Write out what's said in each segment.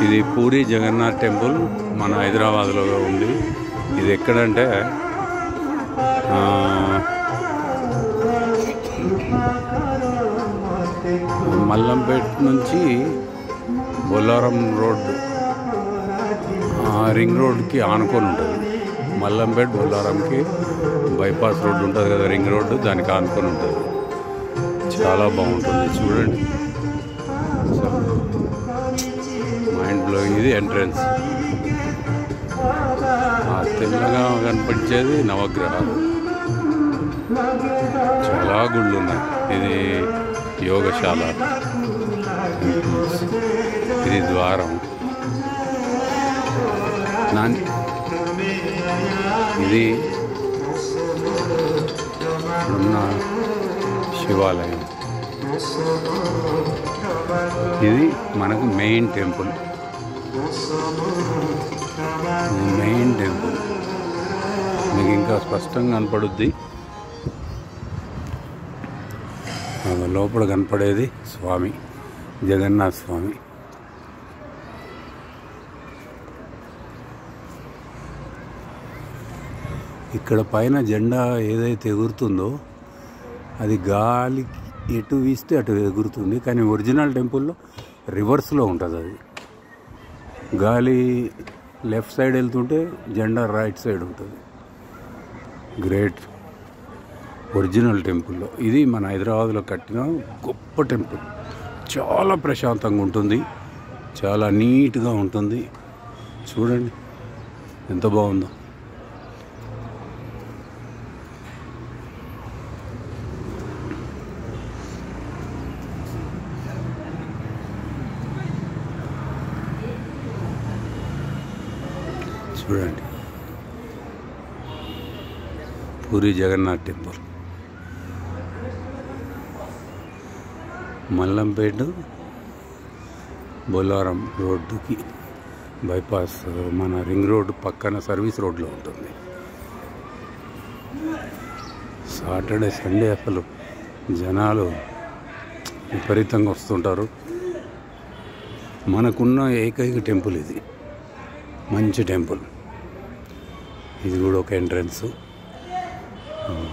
ఇది పూరి జగన్నాథ్ టెంపుల్ మన హైదరాబాద్లో ఉంది. ఇది ఎక్కడంటే మల్లంపేట నుంచి బొల్లారం రోడ్ రింగ్ రోడ్కి ఆనుకొని ఉంటుంది. మల్లంపేట బొల్లారంకి బైపాస్ రోడ్డు ఉంటుంది కదా, రింగ్ రోడ్డు, దానికి ఆనుకొని ఉంటుంది. చాలా బాగుంటుంది చూడండి. Mind blowing. ఇది ఎంట్రన్స్. తెల్లగా కనిపించేది నవగ్రహాలు. చాలా గుళ్ళు ఉన్నాయి. ఇది యోగశాల. ఇది ద్వారం. ఇది ఉన్న శివాలయం. ఇది మనకు మెయిన్ టెంపుల్. మీకు ఇంకా స్పష్టంగా కనపడుద్ది. లోపల కనపడేది స్వామి, జగన్నాథ్ స్వామి. ఇక్కడ పైన జెండా ఏదైతే ఎగురుతుందో అది గాలి ఎటు వీస్తే అటు ఎగురుతుంది. కానీ ఒరిజినల్ టెంపుల్లో రివర్స్లో ఉంటుంది. అది గాలి లెఫ్ట్ సైడ్ వెళ్తుంటే జెండా రైట్ సైడ్ ఉంటుంది. గ్రేట్. ఒరిజినల్ టెంపుల్లో ఇది మన హైదరాబాద్లో కట్టిన గొప్ప టెంపుల్. చాలా ప్రశాంతంగా ఉంటుంది, చాలా నీట్గా ఉంటుంది. చూడండి ఎంత బాగుందో. చూడండి పూరి జగన్నాథ్ టెంపుల్. మల్లంపేట బొల్లారం రోడ్డుకి బైపాస్ మన రింగ్ రోడ్డు పక్కన సర్వీస్ రోడ్లో ఉంటుంది. సాటర్డే సండే అసలు జనాలు విపరీతంగా వస్తుంటారు. మనకున్న ఏకైక టెంపుల్ ఇది. మంచి టెంపుల్. ఇది కూడా ఒక ఎంట్రన్స్.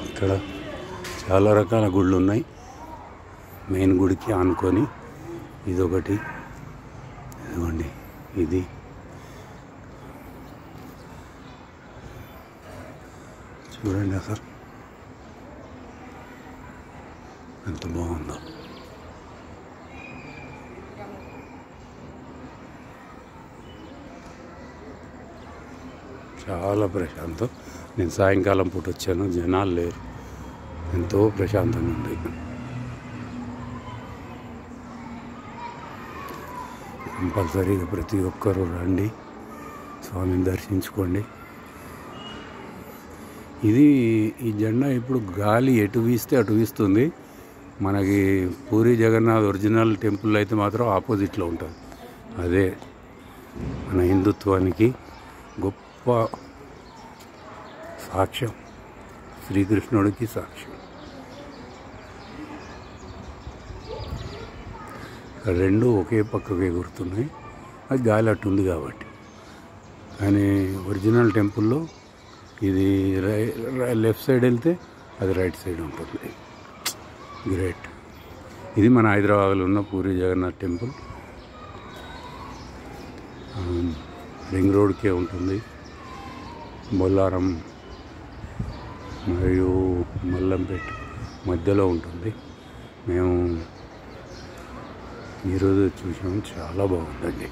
ఇక్కడ చాలా రకాల గుళ్ళు ఉన్నాయి. మెయిన్ గుడికి ఆనుకొని ఇదొకటి. ఇదిగోండి ఇది. చూడండి అసలు ఎంత బాగుందో. చాలా ప్రశాంతం. నేను సాయంకాలం పూట వచ్చాను, జనాలు లేరు, ఎంతో ప్రశాంతంగా ఉంది. కంపల్సరీగా ప్రతి ఒక్కరూ రండి, స్వామిని దర్శించుకోండి. ఇది ఈ జెండా ఇప్పుడు గాలి ఎటు వీస్తే అటు వీస్తుంది. మనకి పూరి జగన్నాథ్ ఒరిజినల్ టెంపుల్ అయితే మాత్రం ఆపోజిట్లో ఉంటుంది. అదే మన హిందుత్వానికి గొప్ప సాక్ష్యం, శ్రీకృష్ణుడికి సాక్ష్యం. రెండు ఒకే పక్కకు ఎగురుతున్నాయి. అది గాలి అట్టుంది కాబట్టి. కానీ ఒరిజినల్ టెంపుల్లో ఇది లెఫ్ట్ సైడ్ వెళ్తే అది రైట్ సైడ్ ఉంటుంది. గ్రేట్. ఇది మన హైదరాబాద్లో ఉన్న పూరి జగన్నాథ్ టెంపుల్. రింగ్ రోడ్కే ఉంటుంది. బొల్లారం మరియు మల్లంపేట మధ్యలో ఉంటుంది. మేము ఈరోజు చూసాము, చాలా బాగుందండి.